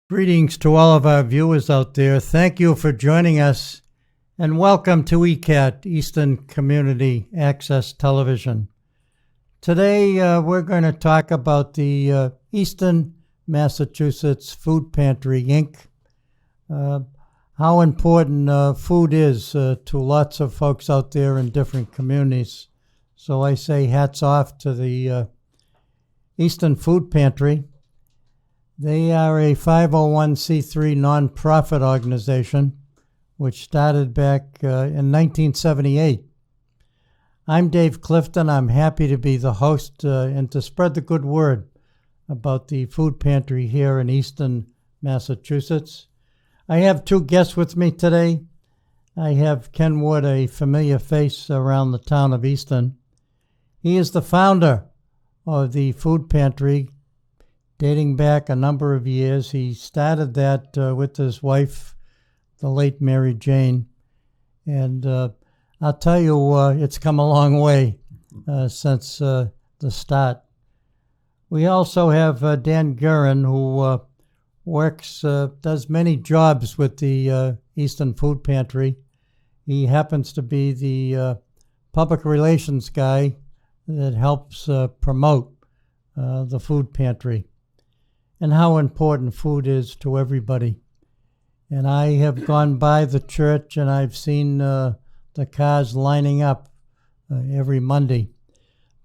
Greetings to all of our viewers out there. Thank you for joining us, and welcome to ECAT, Easton Community Access Television. Today, we're going to talk about the Easton, Massachusetts Food Pantry, Inc., how important food is to lots of folks out there in different communities. So I say hats off to the Easton Food Pantry. They are a 501c3 nonprofit organization which started back in 1978. I'm Dave Clifton. I'm happy to be the host and to spread the good word about the food pantry here in Easton, Massachusetts. I have two guests with me today. I have Ken Wood, a familiar face around the town of Easton. He is the founder of the food pantry, dating back a number of years. He started that with his wife, the late Mary Jane. And I'll tell you, it's come a long way since the start. We also have Dan Guerin, who does many jobs with the Easton Food Pantry. He happens to be the public relations guy that helps promote the food pantry and how important food is to everybody. And I have gone by the church and I've seen the cars lining up every Monday.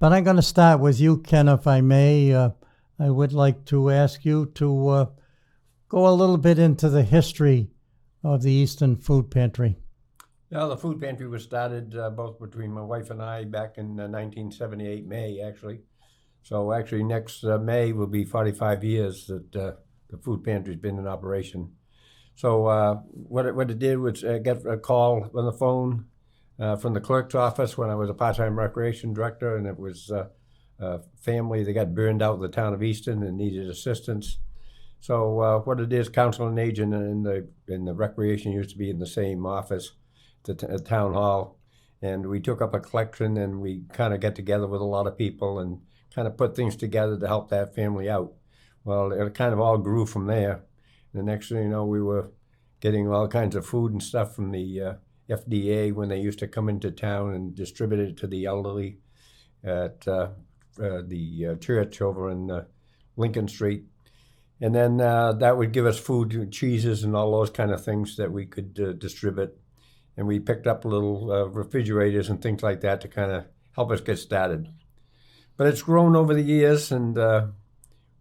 But I'm going to start with you, Ken, if I may. I would like to ask you to go a little bit into the history of the Easton Food Pantry. Yeah, the food pantry was started both between my wife and I back in 1978, May, actually. So actually next May will be 45 years that the food pantry's been in operation. So what it did was get a call on the phone from the clerk's office when I was a part-time recreation director, and it was a family that got burned out in the town of Easton and needed assistance. So what it is, council and agent and the recreation used to be in the same office, the town hall, and we took up a collection and we kind of get together with a lot of people and kind of put things together to help that family out. Well, it kind of all grew from there. The next thing you know, we were getting all kinds of food and stuff from the FDA when they used to come into town and distribute it to the elderly at the church over in Lincoln Street. And then that would give us food, cheeses, and all those kind of things that we could distribute. And we picked up little refrigerators and things like that to kind of help us get started. But it's grown over the years, and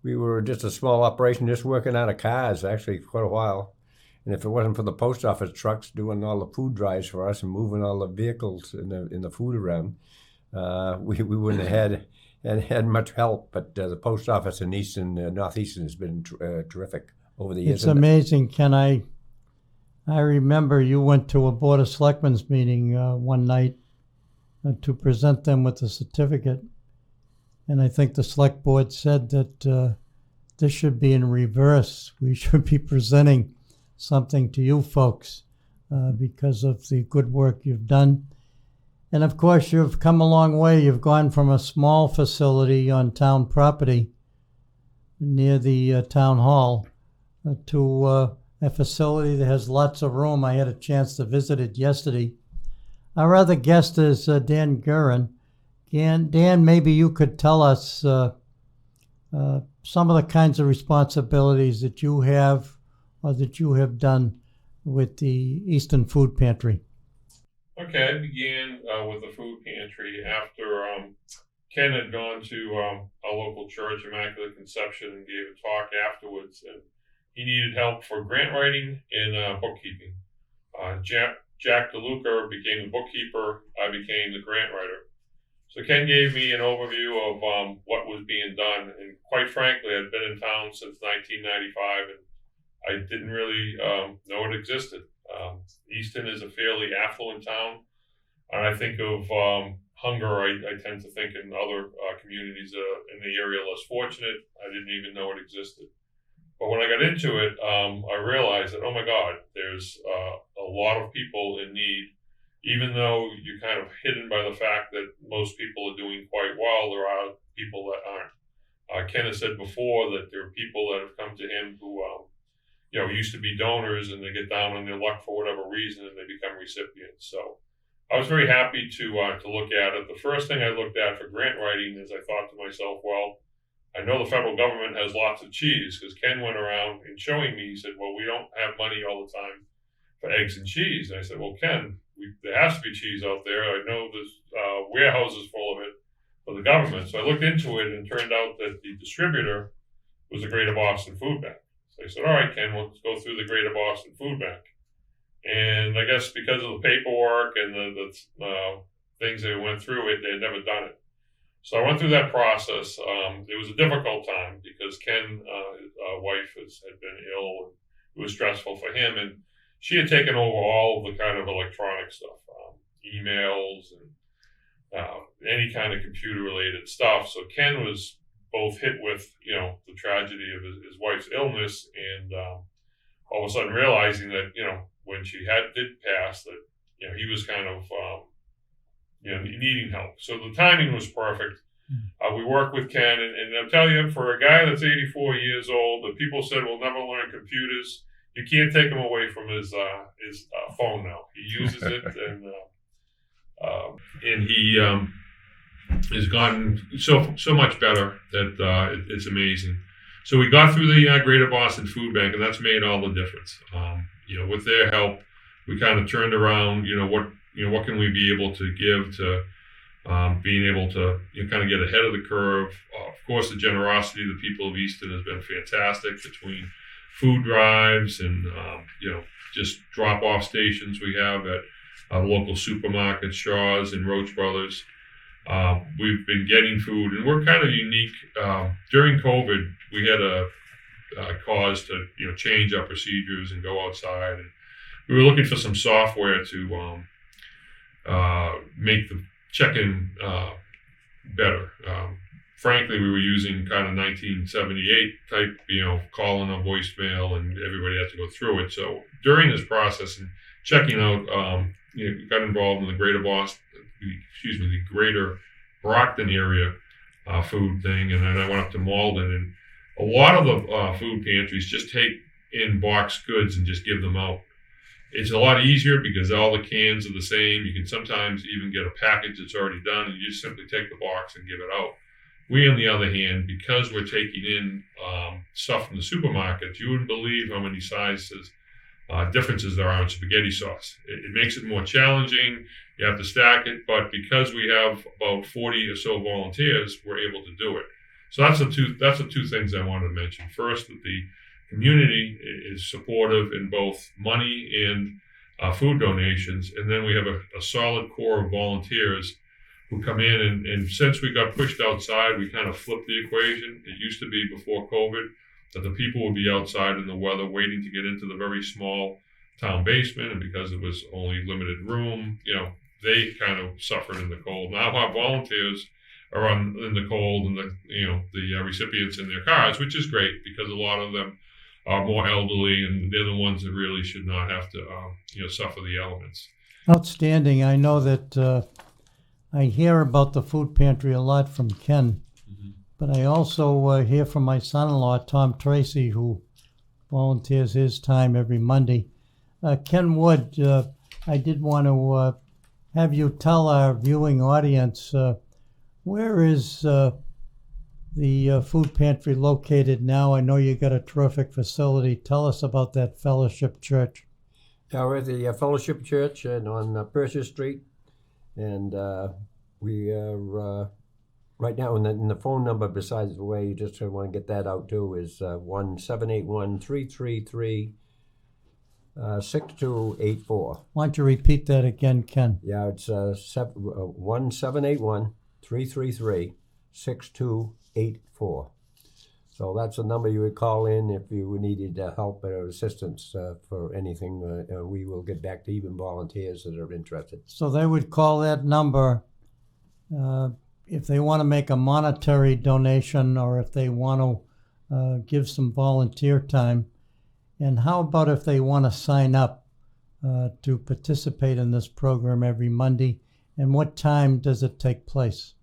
we were just a small operation, just working out of cars, actually, for quite a while. And if it wasn't for the post office trucks doing all the food drives for us and moving all the vehicles in the food around, we wouldn't have had much help. But the post office in Easton, Northeastern, has been terrific over the years. It's amazing, Ken. I remember you went to a Board of Selectmen's meeting one night to present them with a certificate. And I think the select board said that this should be in reverse. We should be presenting something to you folks because of the good work you've done. And of course, you've come a long way. You've gone from a small facility on town property near the town hall to a facility that has lots of room. I had a chance to visit it yesterday. Our other guest is Dan Guerin. Dan, maybe you could tell us some of the kinds of responsibilities that you have or that you have done with the Easton Food Pantry. Okay, I began with the food pantry after Ken had gone to a local church, Immaculate Conception, and gave a talk afterwards, and he needed help for grant writing and bookkeeping. Jack DeLuca became the bookkeeper. I became the grant writer. So Ken gave me an overview of what was being done, and quite frankly, I'd been in town since 1995, and I didn't really know it existed. Easton is a fairly affluent town, and I think of hunger, I tend to think in other communities in the area less fortunate. I didn't even know it existed. But when I got into it, I realized that, oh my God, there's a lot of people in need. Even though you're kind of hidden by the fact that most people are doing quite well, there are people that aren't. Ken has said before that there are people that have come to him who used to be donors and they get down on their luck for whatever reason and they become recipients. So I was very happy to look at it. The first thing I looked at for grant writing is I thought to myself, well, I know the federal government has lots of cheese, because Ken went around and showing me, he said, well, we don't have money all the time for eggs and cheese. And I said, well, Ken, there has to be cheese out there. I know there's warehouses full of it for the government. So I looked into it and it turned out that the distributor was the Greater Boston Food Bank. So I said, all right, Ken, let's go through the Greater Boston Food Bank. And I guess because of the paperwork and the things they went through, they had never done it. So I went through that process. It was a difficult time because Ken, his wife, had been ill, and it was stressful for him. And she had taken over all of the kind of electronic stuff, emails and any kind of computer-related stuff. So Ken was both hit with, the tragedy of his wife's illness, and all of a sudden realizing that, when she did pass, that, he was kind of, needing help. So the timing was perfect. We worked with Ken, and I'll tell you, for a guy that's 84 years old, that people said will never learn computers, you can't take him away from his phone now. He uses it, and he has gotten so much better that it's amazing. So we got through the Greater Boston Food Bank, and that's made all the difference. With their help, we kind of turned around. What can we be able to give to being able to kind of get ahead of the curve. Of course, the generosity of the people of Easton has been fantastic, between food drives and just drop-off stations we have at local supermarkets, Shaw's and Roach Brothers. We've been getting food, and we're kind of unique. During COVID, we had a cause to change our procedures and go outside, and we were looking for some software to make the check-in better. Frankly, we were using kind of 1978 type, calling a voicemail, and everybody had to go through it. So during this process and checking out, got involved in the the Greater Brockton area food thing, and then I went up to Malden, and a lot of the food pantries just take in boxed goods and just give them out. It's a lot easier because all the cans are the same. You can sometimes even get a package that's already done, and you just simply take the box and give it out. We, on the other hand, because we're taking in stuff from the supermarkets, you wouldn't believe how many sizes differences there are in spaghetti sauce. It makes it more challenging. You have to stack it, but because we have about 40 or so volunteers, we're able to do it. So that's the two things I wanted to mention. First, that the community is supportive in both money and food donations, and then we have a solid core of volunteers who come in, and since we got pushed outside, we kind of flipped the equation. It used to be, before COVID, that the people would be outside in the weather waiting to get into the very small town basement, and because it was only limited room, they kind of suffered in the cold. Now our volunteers are in the cold, and the recipients in their cars, which is great because a lot of them are more elderly, and they're the ones that really should not have to suffer the elements. Outstanding. I know that I hear about the food pantry a lot from Ken, but I also hear from my son-in-law, Tom Tracy, who volunteers his time every Monday. Ken Wood, I did want to have you tell our viewing audience, where is the food pantry located now? I know you got a terrific facility. Tell us about that Fellowship Church. Yeah, we're at the Fellowship Church and on Persia Street, and we are right now in the phone number, besides the way you just want to get that out too, is 1-781-333-6284. Why don't you repeat that again, Ken? Yeah, it's 1-781-333-6284. So that's the number you would call in if you needed help or assistance for anything. We will get back to even volunteers that are interested. So they would call that number if they want to make a monetary donation or if they want to give some volunteer time. And how about if they want to sign up to participate in this program every Monday? And what time does it take place?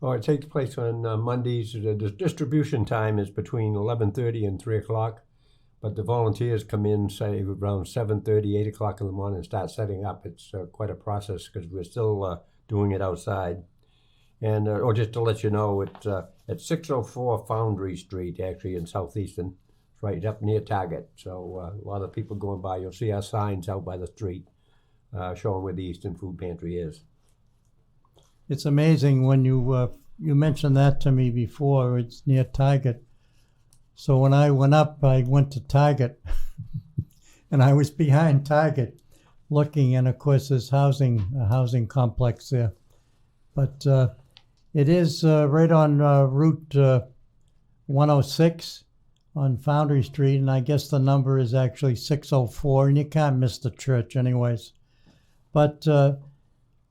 Oh, it takes place on Mondays. The distribution time is between 11:30 and 3 o'clock. But the volunteers come in, say, around 7:30, 8 o'clock in the morning and start setting up. It's quite a process because we're still doing it outside. And or just to let you know, it's at 604 Foundry Street, actually, in South Easton. It's right up near Target. So a lot of people going by. You'll see our signs out by the street showing where the Easton Food Pantry is. It's amazing when you mentioned that to me before. It's near Target. So when I went up, I went to Target, and I was behind Target, looking. And of course, there's a housing complex there. But it is right on Route 106 on Foundry Street, and I guess the number is actually 604, and you can't miss the church, anyways. But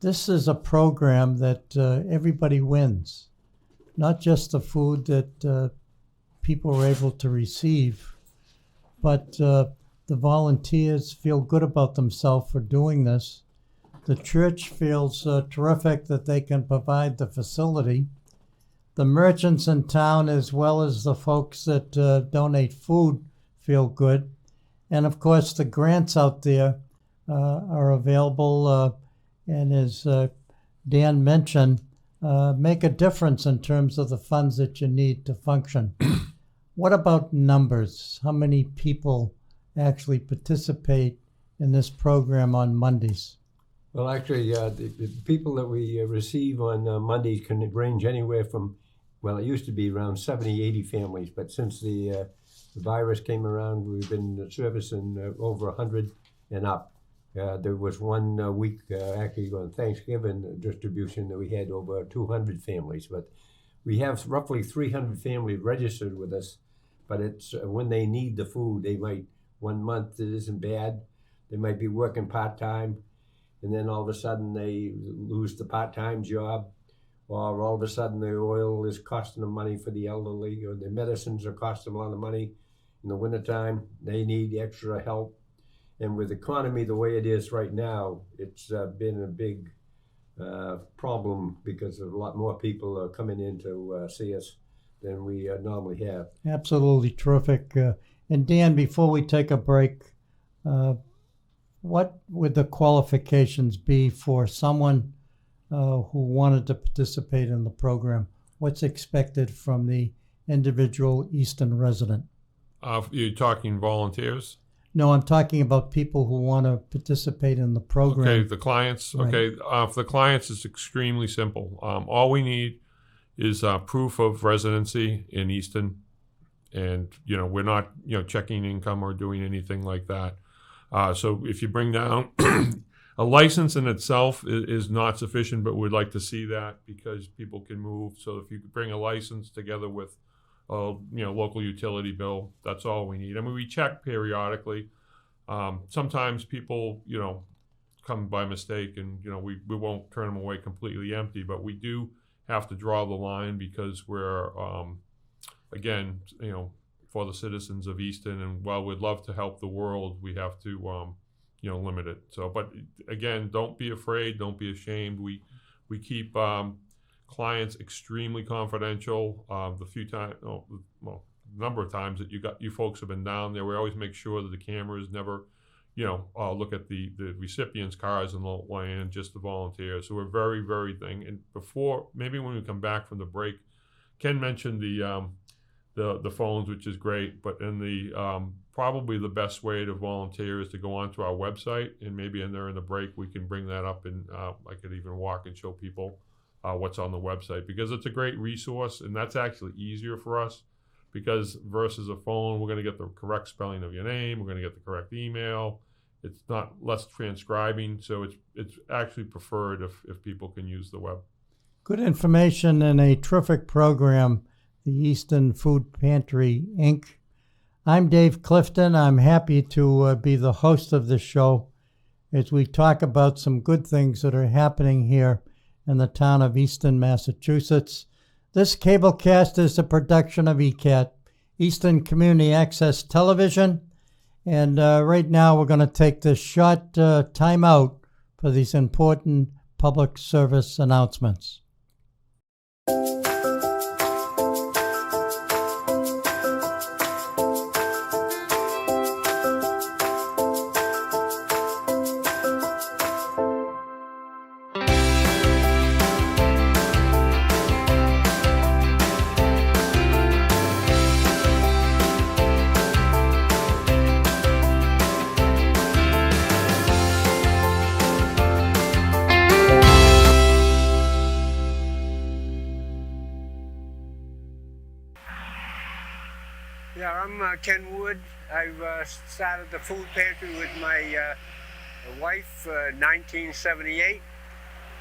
this is a program that everybody wins, not just the food that people are able to receive, but the volunteers feel good about themselves for doing this. The church feels terrific that they can provide the facility. The merchants in town, as well as the folks that donate food, feel good. And of course, the grants out there are available, and as Dan mentioned, make a difference in terms of the funds that you need to function. What about numbers? How many people actually participate in this program on Mondays? Well, actually, the people that we receive on Mondays can range anywhere from, well, it used to be around 70, 80 families, but since the virus came around, we've been servicing over 100 and up. There was one week, actually on Thanksgiving distribution, that we had over 200 families, but we have roughly 300 families registered with us, but it's when they need the food. They might, 1 month it isn't bad, they might be working part-time, and then all of a sudden they lose the part-time job, or all of a sudden the oil is costing them money for the elderly, or the medicines are costing them a lot of money. In the wintertime, they need extra help. And with the economy the way it is right now, it's been a big problem because a lot more people are coming in to see us than we normally have. Absolutely terrific. And Dan, before we take a break, what would the qualifications be for someone who wanted to participate in the program? What's expected from the individual Easton resident? You're talking volunteers? No, I'm talking about people who want to participate in the program. Okay, the clients. Right. Okay, for the clients, it's extremely simple. All we need is proof of residency in Easton, and we're not checking income or doing anything like that. So if you bring down a license in itself is not sufficient, but we'd like to see that because people can move. So if you could bring a license together with local utility bill, that's all we need. I mean, we check periodically. Sometimes people, come by mistake, and we won't turn them away completely empty, but we do have to draw the line because we're again, for the citizens of Easton, and while we'd love to help the world, we have to limit it. So, but again, don't be afraid, don't be ashamed. We keep clients extremely confidential. Number of times that you folks have been down there, we always make sure that the cameras never, look at the recipients' cars and the land, just the volunteers. So we're very, very thing. And before, maybe when we come back from the break, Ken mentioned the phones, which is great, but in the probably the best way to volunteer is to go onto our website, and maybe in the break we can bring that up, and I could even walk and show people what's on the website, because it's a great resource, and that's actually easier for us, because versus a phone, we're going to get the correct spelling of your name, we're going to get the correct email. It's not less transcribing, so it's actually preferred if people can use the web. Good information and a terrific program, the Easton Food Pantry, Inc. I'm Dave Clifton. I'm happy to be the host of this show as we talk about some good things that are happening here in the town of Easton, Massachusetts. This cablecast is a production of ECAT, Easton Community Access Television. And right now we're going to take this short time out for these important public service announcements. Yeah, I'm Ken Wood. I've started the food pantry with my wife 1978,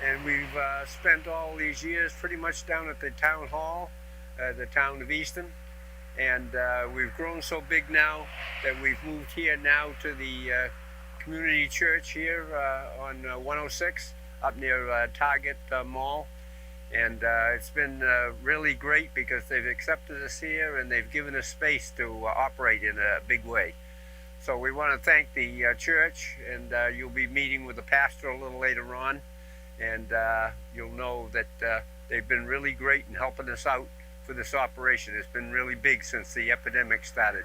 and we've spent all these years pretty much down at the town hall, the town of Easton. And we've grown so big now that we've moved here now to the community church here on 106 up near Target Mall. And it's been really great because they've accepted us here and they've given us space to operate in a big way. So we want to thank the church, and you'll be meeting with the pastor a little later on, and you'll know that they've been really great in helping us out for this operation. It's been really big since the epidemic started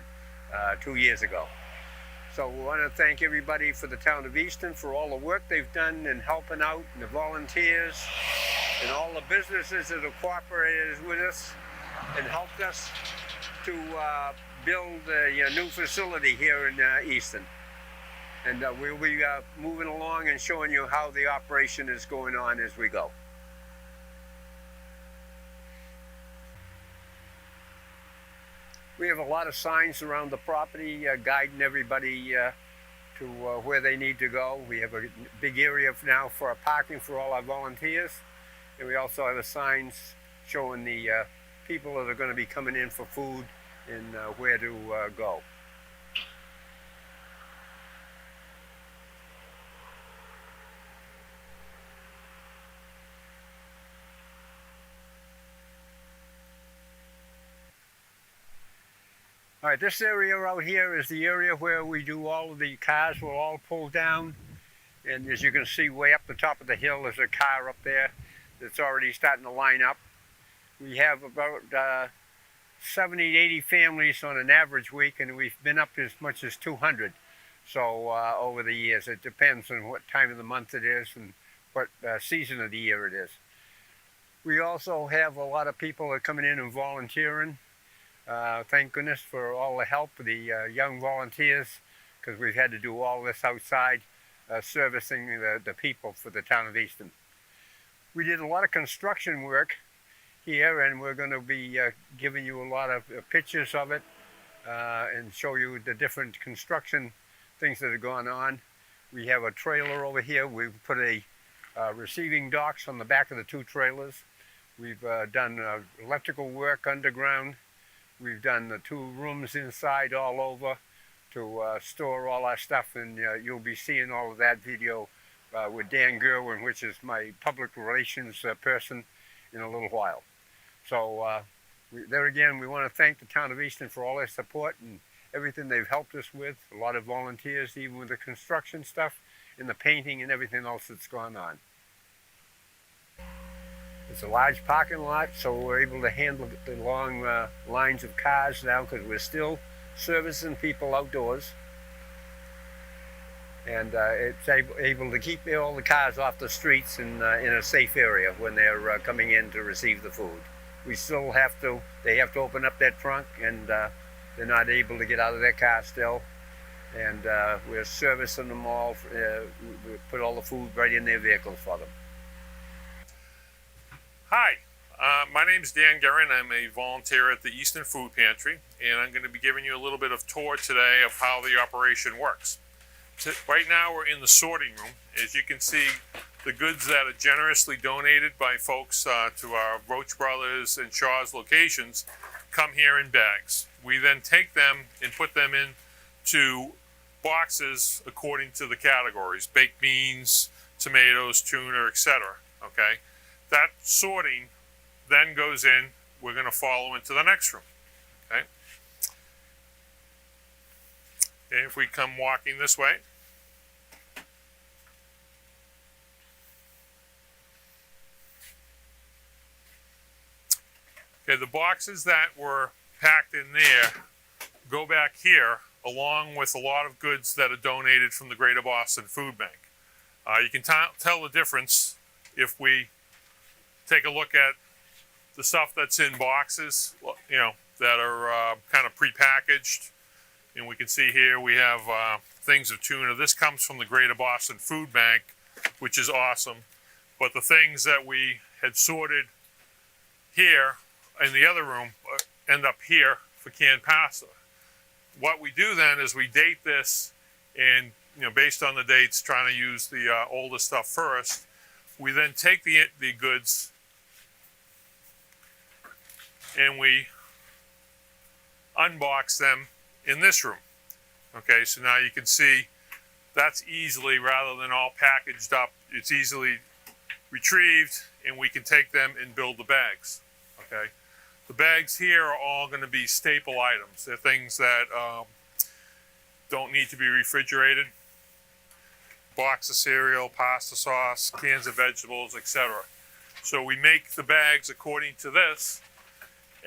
2 years ago. So we want to thank everybody for the town of Easton for all the work they've done in helping out, and the volunteers, and all the businesses that have cooperated with us and helped us to build a new facility here in Easton. And we'll be moving along and showing you how the operation is going on as we go. We have a lot of signs around the property guiding everybody to where they need to go. We have a big area now for parking for all our volunteers. And we also have the signs showing the people that are going to be coming in for food and where to go. All right, this area out here is the area where we do all of the cars will all pull down. And as you can see, way up the top of the hill, there's a car up there that's already starting to line up. We have about 70 to 80 families on an average week, and we've been up as much as 200. So over the years, it depends on what time of the month it is and what season of the year it is. We also have a lot of people that are coming in and volunteering. Thank goodness for all the help of the young volunteers, because we've had to do all this outside, servicing the people for the town of Easton. We did a lot of construction work here, and we're going to be giving you a lot of pictures of it and show you the different construction things that have gone on. We have a trailer over here. We've put a receiving docks on the back of the two trailers. We've done electrical work underground. We've done the two rooms inside all over to store all our stuff, and you'll be seeing all of that video with Dan Guerin, which is my public relations person, in a little while. So there again, we want to thank the town of Easton for all their support and everything they've helped us with. A lot of volunteers, even with the construction stuff and the painting and everything else that's gone on. It's a large parking lot, so we're able to handle the long lines of cars now, because we're still servicing people outdoors. And it's able to keep all the cars off the streets and in a safe area when they're coming in to receive the food. We still have to, they have to open up that trunk, and they're not able to get out of their car still. And we're servicing them all, we put all the food right in their vehicles for them. Hi, my name's Dan Guerin. I'm a volunteer at the Easton Food Pantry, and I'm going to be giving you a little bit of tour today of how the operation works. Right now we're in the sorting room. As you can see, the goods that are generously donated by folks to our Roach Brothers and Shaw's locations come here in bags. We then take them and put them into boxes according to the categories: baked beans, tomatoes, tuna, etc. Okay? That sorting then goes in. We're going to follow into the next room. Okay? And if we come walking this way, okay, the boxes that were packed in there go back here, along with a lot of goods that are donated from the Greater Boston Food Bank. You can tell the difference if we take a look at the stuff that's in boxes, you know, that are kind of prepackaged. And we can see here we have things of tuna. This comes from the Greater Boston Food Bank, which is awesome. But the things that we had sorted here in the other room end up here for canned pasta. what we do then is we date this, and based on the dates, trying to use the older stuff first. We then take the goods and we unbox them in this room. Okay, so now you can see that's easily, rather than all packaged up, it's easily retrieved, and we can take them and build the bags. Okay, the bags here are all going to be staple items. They're things that don't need to be refrigerated. Box of cereal, pasta sauce, cans of vegetables, etc. So we make the bags according to this,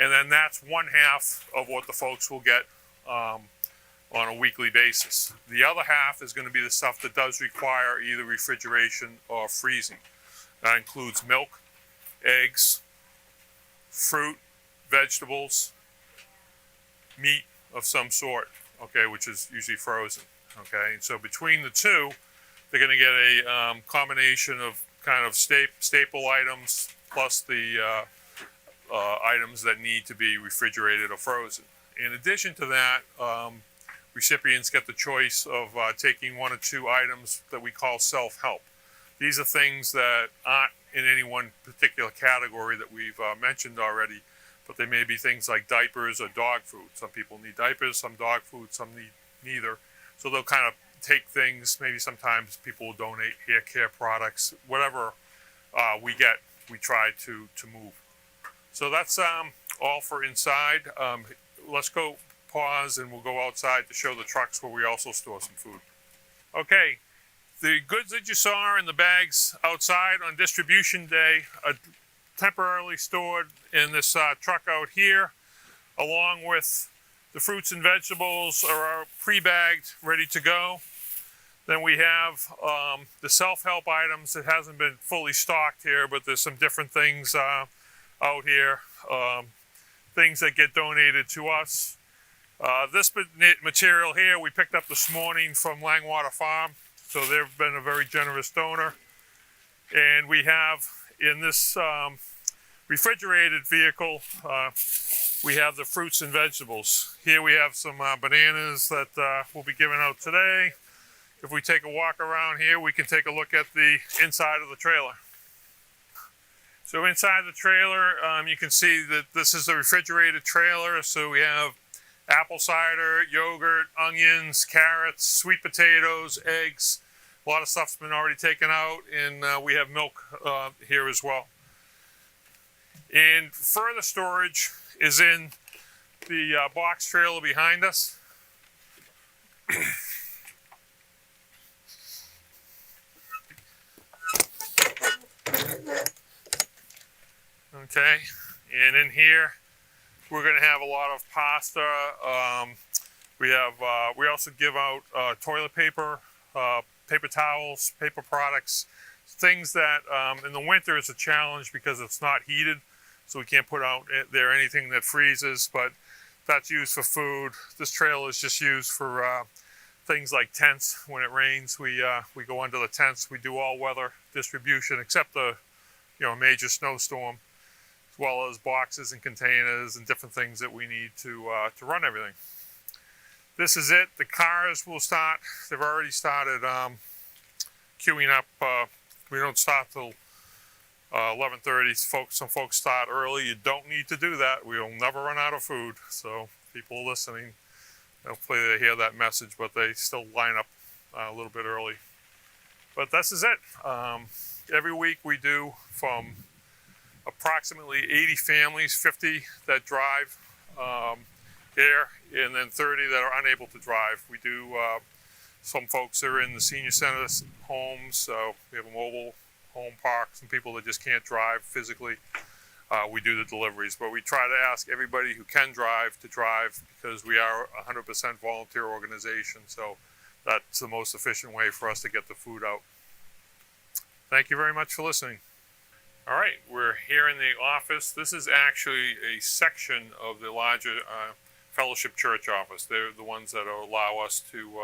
and then that's one half of what the folks will get on a weekly basis. The other half is going to be the stuff that does require either refrigeration or freezing. That includes milk, eggs, fruit, vegetables, meat of some sort, okay, which is usually frozen, okay? And so between the two, they're going to get a combination of kind of staple items plus the items that need to be refrigerated or frozen. In addition to that, recipients get the choice of taking one or two items that we call self-help. These are things that aren't in any one particular category that we've mentioned already, but they may be things like diapers or dog food. Some people need diapers, some dog food, some need neither. So they'll kind of take things, maybe sometimes people will donate hair care products, whatever we get, we try to move. So that's all for inside. Let's go pause and we'll go outside to show the trucks where we also store some food. Okay, the goods that you saw in the bags outside on distribution day are temporarily stored in this truck out here, along with the fruits and vegetables are pre-bagged, ready to go. Then we have the self-help items. It hasn't been fully stocked here, but there's some different things out here, things that get donated to us. This material here we picked up this morning from Langwater Farm, so they've been a very generous donor. And we have in this refrigerated vehicle, we have the fruits and vegetables. Here we have some bananas that we'll be giving out today. If we take a walk around here, we can take a look at the inside of the trailer. So inside the trailer, you can see that this is a refrigerated trailer. So we have apple cider, yogurt, onions, carrots, sweet potatoes, eggs. A lot of stuff's been already taken out, and we have milk here as well. And further storage is in the box trailer behind us. Okay, and in here we're going to have a lot of pasta. We also give out toilet paper, paper towels, paper products, things that in the winter is a challenge because it's not heated, so we can't put out there anything that freezes, but that's used for food. This trailer is just used for things like tents. When it rains, we go under the tents. We do all weather distribution except a major snowstorm, as well as boxes and containers and different things that we need to run everything. This is it. The cars will start. They've already started queuing up. We don't start till 11:30. Some folks start early. You don't need to do that. We'll never run out of food. So people listening, hopefully they hear that message, but they still line up a little bit early. But this is it. Every week we do from approximately 80 families, 50 that drive here, and then 30 that are unable to drive. We do, some folks are in the senior center homes, so we have a mobile home park, some people that just can't drive physically. We do the deliveries, but we try to ask everybody who can drive to drive because we are a 100% volunteer organization, so that's the most efficient way for us to get the food out. Thank you very much for listening. All right, we're here in the office. This is actually a section of the larger Fellowship Church office. They're the ones that allow us to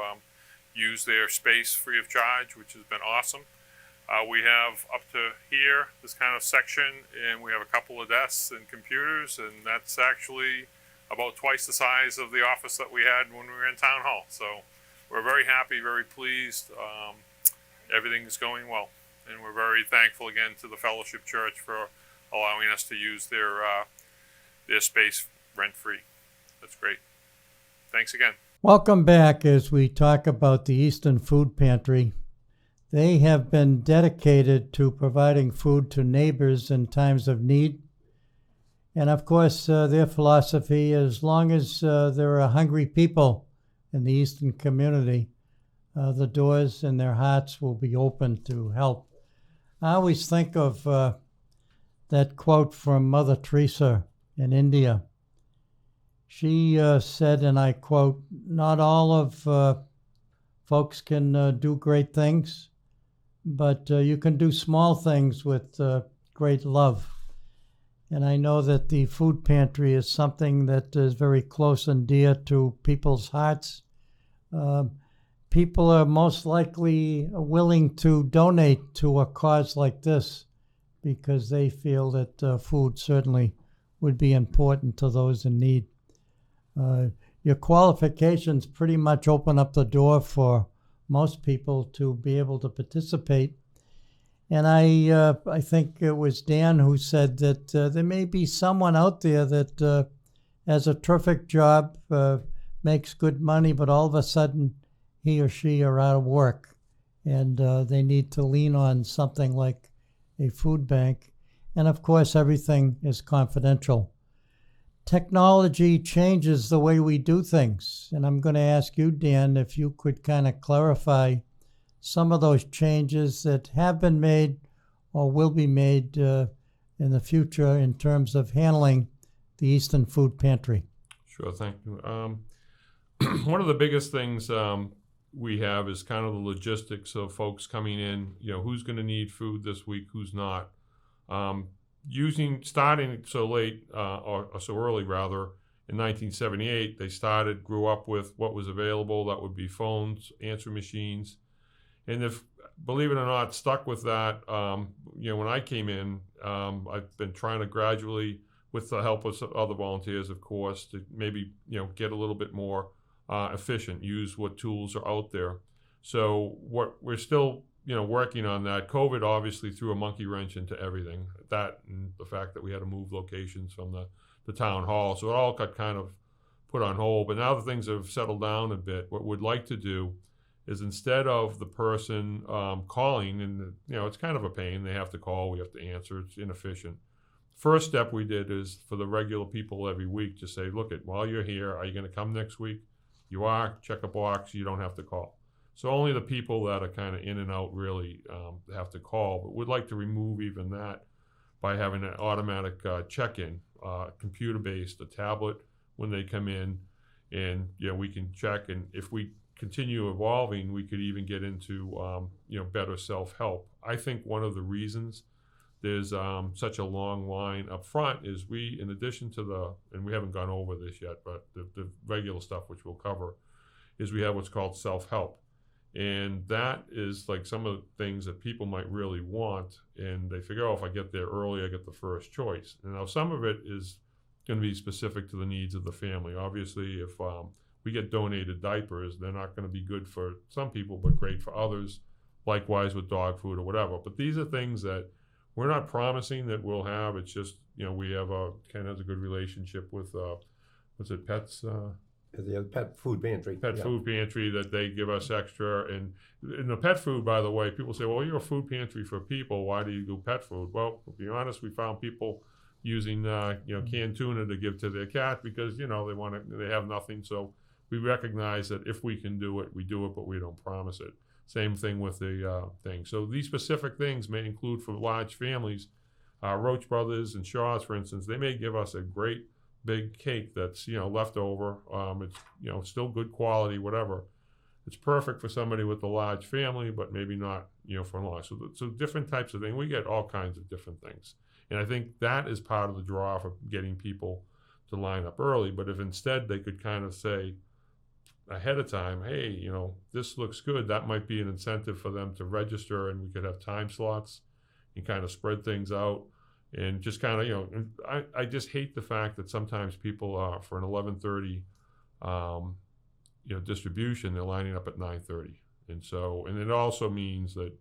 use their space free of charge, which has been awesome. We have up to here, this kind of section, and we have a couple of desks and computers, and that's actually about twice the size of the office that we had when we were in town hall. So we're very happy, very pleased. Everything's going well, and we're very thankful again to the Fellowship Church for allowing us to use their space rent-free. That's great. Thanks again. Welcome back as we talk about the Easton Food Pantry. They have been dedicated to providing food to neighbors in times of need. And of course, their philosophy, as long as there are hungry people in the Easton community, the doors and their hearts will be open to help. I always think of that quote from Mother Teresa in India. She said, and I quote, "Not all of folks can do great things, but you can do small things with great love." And I know that the food pantry is something that is very close and dear to people's hearts. People are most likely willing to donate to a cause like this because they feel that food certainly would be important to those in need. Your qualifications pretty much open up the door for most people to be able to participate. And I think it was Dan who said that there may be someone out there that has a terrific job, makes good money, but all of a sudden he or she are out of work, and they need to lean on something like a food bank. And of course, everything is confidential. Technology changes the way we do things, and I'm going to ask you, Dan, if you could kind of clarify some of those changes that have been made or will be made in the future in terms of handling the Easton Food Pantry. Sure, thank you. One of the biggest things we have is kind of the logistics of folks coming in, who's going to need food this week, who's not. Starting so late, or so early rather, in 1978, they grew up with what was available. That would be phones, answering machines. And if, believe it or not, stuck with that, when I came in, I've been trying to gradually, with the help of other volunteers, of course, to maybe, get a little bit more efficient, use what tools are out there. So we're still, working on that. COVID obviously threw a monkey wrench into everything. That and the fact that we had to move locations from the town hall. So it all got kind of put on hold. But now that things have settled down a bit, what we'd like to do is, instead of the person calling, and it's kind of a pain, they have to call, we have to answer, it's inefficient. First step we did is for the regular people every week to say, look, while you're here, are you going to come next week? You are, check a box, you don't have to call. So only the people that are kind of in and out really have to call. But we'd like to remove even that by having an automatic check-in, computer-based, a tablet when they come in, and we can check. And if we continue evolving, we could even get into better self-help. I think one of the reasons there's such a long line up front is we, in addition to and we haven't gone over this yet, but the regular stuff which we'll cover, is we have what's called self-help. And that is like some of the things that people might really want, and they figure, if I get there early, I get the first choice. And now some of it is going to be specific to the needs of the family. Obviously, if we get donated diapers, they're not going to be good for some people, but great for others. Likewise with dog food or whatever. But these are things that we're not promising that we'll have. It's just, we have Ken has a good relationship with, Pets? The pet food pantry. Food pantry, that they give us extra. And in the pet food, by the way, people say, well, you're a food pantry for people. Why do you do pet food? Well, to be honest, we found people using, canned tuna to give to their cat because, they have nothing. So we recognize that if we can do it, we do it, but we don't promise it. Same thing with the thing. So these specific things may include for large families. Roach Brothers and Shaw's, for instance, they may give us a great big cake that's left over. It's still good quality, whatever. It's perfect for somebody with a large family, but maybe not for long. So different types of things. We get all kinds of different things, and I think that is part of the draw for getting people to line up early. But if instead they could kind of say ahead of time, hey, this looks good, that might be an incentive for them to register, and we could have time slots and kind of spread things out. And just kind of, I just hate the fact that sometimes people for an 11:30, distribution, they're lining up at 9:30. And it also means that,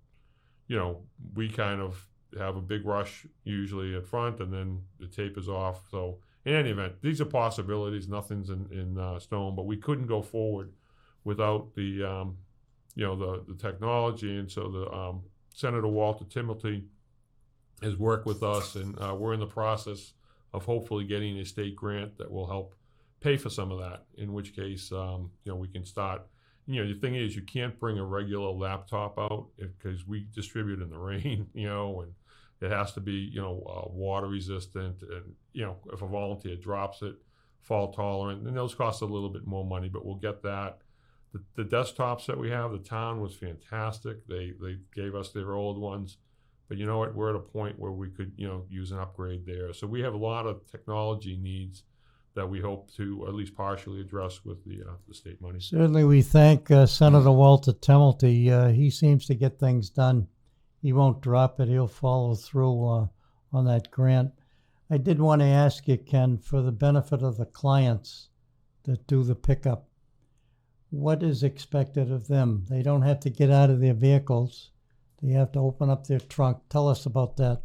we kind of have a big rush usually at front, and then the tape is off. So in any event, these are possibilities. Nothing's in stone, but we couldn't go forward without the technology. And so the Senator Walter Timothy has worked with us, and we're in the process of hopefully getting a state grant that will help pay for some of that, in which case, we can start. The thing is, you can't bring a regular laptop out because we distribute in the rain, and it has to be, water resistant, and, if a volunteer drops it, fault tolerant, and those cost a little bit more money, but we'll get that. The desktops that we have, the town was fantastic. They gave us their old ones. But you know what? We're at a point where we could, use an upgrade there. So we have a lot of technology needs that we hope to at least partially address with the state money. Certainly, we thank Senator Walter Timothy. He seems to get things done. He won't drop it. He'll follow through on that grant. I did want to ask you, Ken, for the benefit of the clients that do the pickup, what is expected of them? They don't have to get out of their vehicles. They have to open up their trunk. Tell us about that.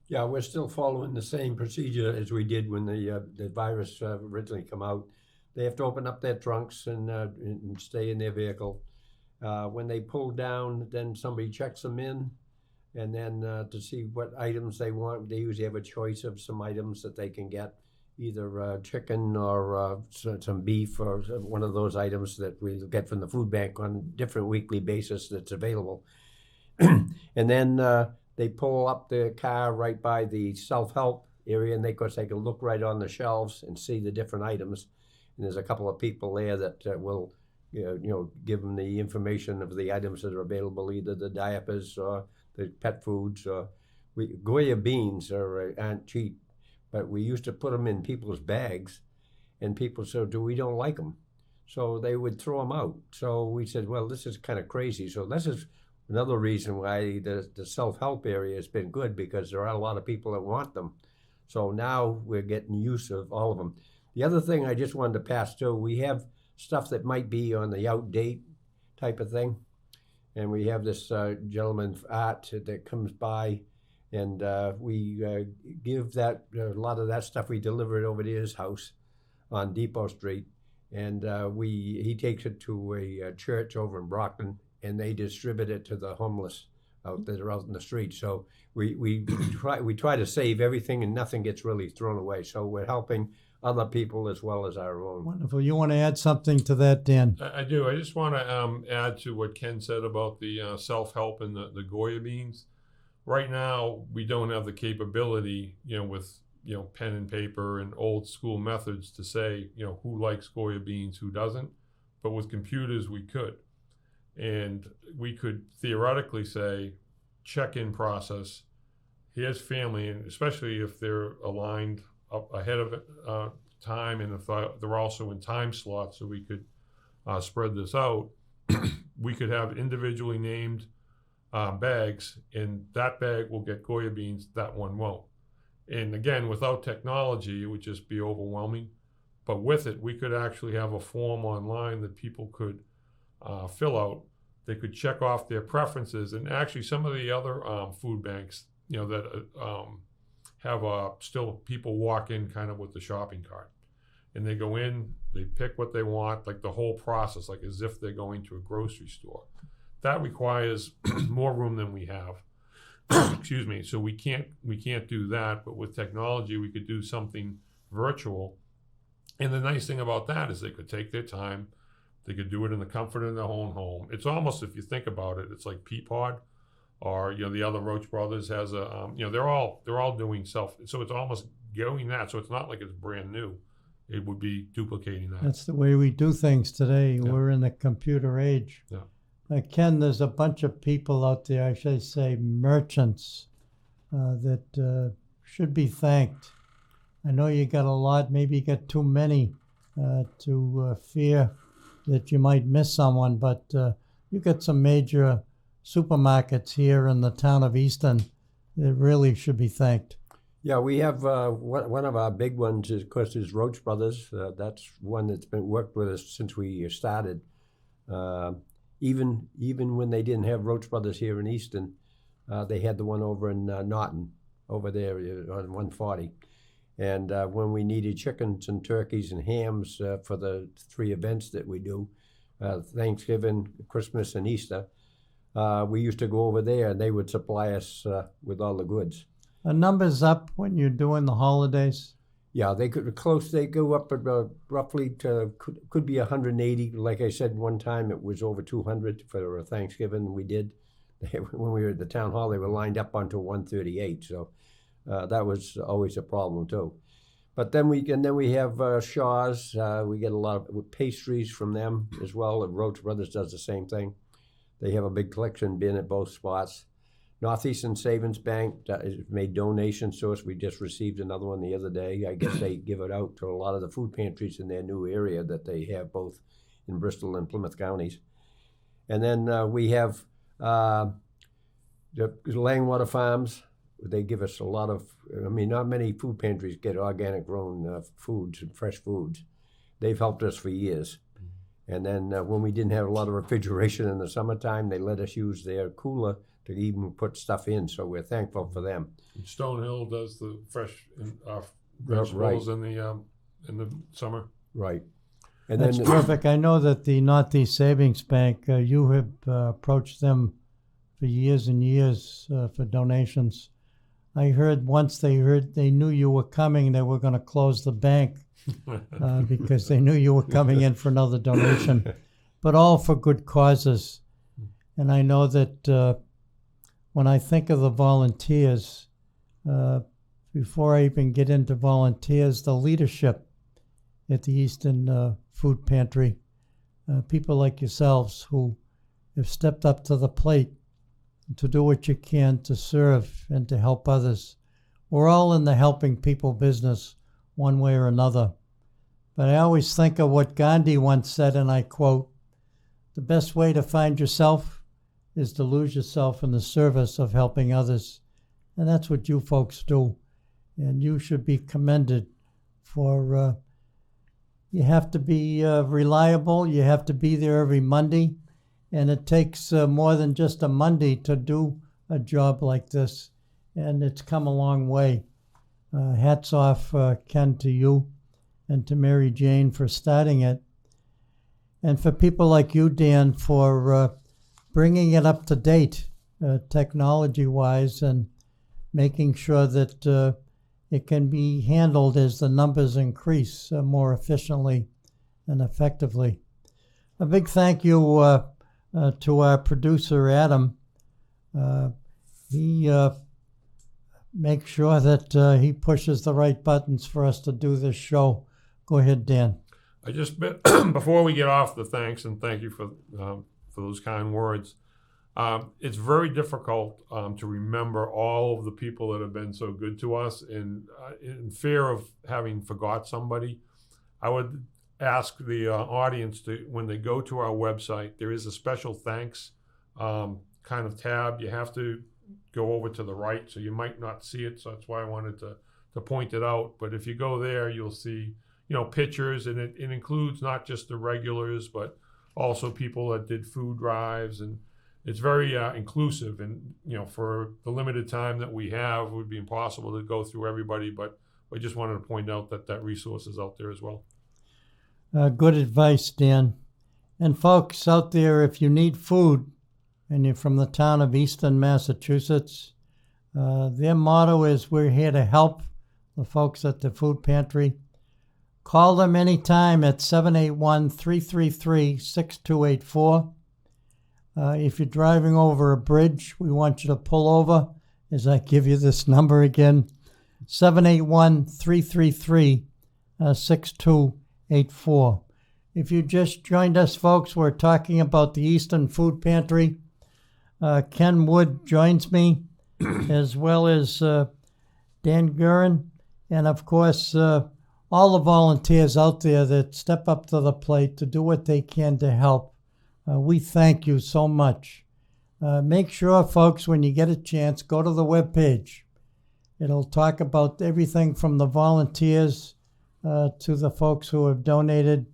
Yeah, we're still following the same procedure as we did when the virus originally come out. They have to open up their trunks and stay in their vehicle. When they pull down, then somebody checks them in, and then to see what items they want. They usually have a choice of some items that they can get, either chicken or some beef, or one of those items that we get from the food bank on different weekly basis that's available. And then they pull up the car right by the self-help area, and they can look right on the shelves and see the different items. And there's a couple of people there that will, give them the information of the items that are available, either the diapers or the pet foods. Goya beans aren't cheap, but we used to put them in people's bags, and people said, we don't like them. So they would throw them out. So we said, well, this is kind of crazy. So this is another reason why the self-help area has been good, because there are a lot of people that want them. So now we're getting use of all of them. The other thing I just wanted to pass too, we have stuff that might be on the outdate type of thing. And we have this gentleman, Art, that comes by, and we give that, a lot of that stuff we deliver it over to his house on Depot Street. And he takes it to a church over in Brockton, and they distribute it to the homeless that are out in the street. So we try to save everything, and nothing gets really thrown away. So we're helping other people as well as our own. Wonderful. You want to add something to that, Dan? I do. I just want to add to what Ken said about the self-help and the Goya beans. Right now, we don't have the capability, with pen and paper and old school methods to say, who likes Goya beans, who doesn't. But with computers, we could. And we could theoretically say, check-in process, here's family, and especially if they're aligned up ahead of time, and if they're also in time slots, so we could spread this out, we could have individually named bags, and that bag will get Goya beans, that one won't. And again, without technology, it would just be overwhelming. But with it, we could actually have a form online that people could fill out. They could check off their preferences, and actually some of the other food banks, that have still people walk in kind of with the shopping cart, and they go in, they pick what they want, like the whole process, like as if they're going to a grocery store. That requires more room than we have. Excuse me. So we can't do that, but with technology, we could do something virtual. And the nice thing about that is they could take their time. They could do it in the comfort of their own home. It's almost, if you think about it, it's like Peapod, or the other Roach Brothers has a they're all doing self. So it's almost going that. So it's not like it's brand new. It would be duplicating that. That's the way we do things today. Yeah. We're in the computer age. Yeah. Ken, there's a bunch of people out there, I should say merchants, that should be thanked. I know you got a lot, maybe you got too many to fear that you might miss someone, but you got some major supermarkets here in the town of Easton that really should be thanked. Yeah, we have one of our big ones is, of course, is Roach Brothers. That's one that's been worked with us since we started. Even when they didn't have Roach Brothers here in Easton, they had the one over in Norton, over there on 140. And when we needed chickens and turkeys and hams for the 3 events that we do, Thanksgiving, Christmas, and Easter, we used to go over there, and they would supply us with all the goods. The numbers up when you're doing the holidays? Yeah, they go up about roughly to, could be 180. Like I said, one time it was over 200 for Thanksgiving we did. When we were at the town hall, they were lined up onto 138, so that was always a problem too. But then we have Shaw's. We get a lot of pastries from them as well. Roach Brothers does the same thing. They have a big collection bin at both spots. Northeastern Savings Bank made donations to us. We just received another one the other day. I guess they give it out to a lot of the food pantries in their new area that they have both in Bristol and Plymouth counties. And then we have the Langwater Farms. They give us a lot of, not many food pantries get organic grown foods and fresh foods. They've helped us for years. And then when we didn't have a lot of refrigeration in the summertime, they let us use their cooler to even put stuff in. So we're thankful for them. Stonehill does the fresh Right. vegetables in the summer. Right. And that's terrific. I know that the Northeast Savings Bank, you have approached them for years and years for donations. I heard once they knew you were coming, they were going to close the bank because they knew you were coming in for another donation, but all for good causes. And I know that when I think of the volunteers, before I even get into volunteers, the leadership at the Easton Food Pantry, people like yourselves who have stepped up to the plate to do what you can to serve and to help others. We're all in the helping people business one way or another. But I always think of what Gandhi once said, and I quote, "The best way to find yourself is to lose yourself in the service of helping others." And that's what you folks do. And you should be commended for, you have to be reliable. You have to be there every Monday. And it takes more than just a Monday to do a job like this. And it's come a long way. Hats off, Ken, to you and to Mary Jane for starting it. And for people like you, Dan, for bringing it up to date technology-wise and making sure that it can be handled as the numbers increase more efficiently and effectively. A big thank you to our producer, Adam. He makes sure that he pushes the right buttons for us to do this show. Go ahead, Dan. I just before we get off the thanks, and thank you for those kind words. It's very difficult to remember all of the people that have been so good to us, and in fear of having forgot somebody, I would ask the audience to, when they go to our website, there is a special thanks kind of tab. You have to go over to the right, so you might not see it. So that's why I wanted to point it out. But if you go there, you'll see, pictures, and it includes not just the regulars, but also people that did food drives, and it's very inclusive. And for the limited time that we have, it would be impossible to go through everybody. But I just wanted to point out that resource is out there as well. Good advice, Dan. And folks out there, if you need food and you're from the town of Easton, Massachusetts, their motto is, "We're here to help," the folks at the food pantry. Call them anytime at 781-333-6284. If you're driving over a bridge, we want you to pull over as I give you this number again, 781-333-6284. If you just joined us, folks, we're talking about the Easton Food Pantry. Ken Wood joins me, as well as Dan Guerin, and of course, all the volunteers out there that step up to the plate to do what they can to help. We thank you so much. Make sure, folks, when you get a chance, go to the webpage It'll talk about everything from the volunteers to the folks who have donated.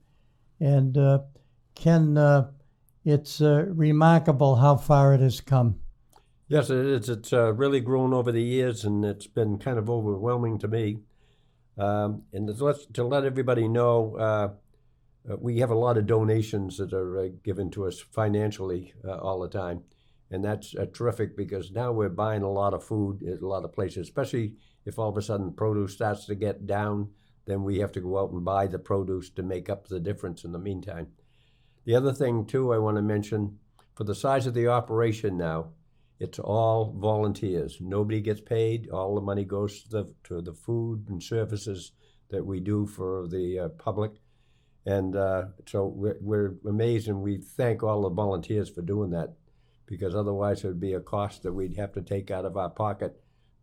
And Ken, it's remarkable how far it has come. Yes, it is. It's really grown over the years, and it's been kind of overwhelming to me. And to let everybody know, we have a lot of donations that are given to us financially all the time. And that's terrific, because now we're buying a lot of food at a lot of places, especially if all of a sudden produce starts to get down, then we have to go out and buy the produce to make up the difference in the meantime. The other thing, too, I want to mention, for the size of the operation now, it's all volunteers. Nobody gets paid. All the money goes to the food and services that we do for the public. And so we're amazed, and we thank all the volunteers for doing that, because otherwise it would be a cost that we'd have to take out of our pocket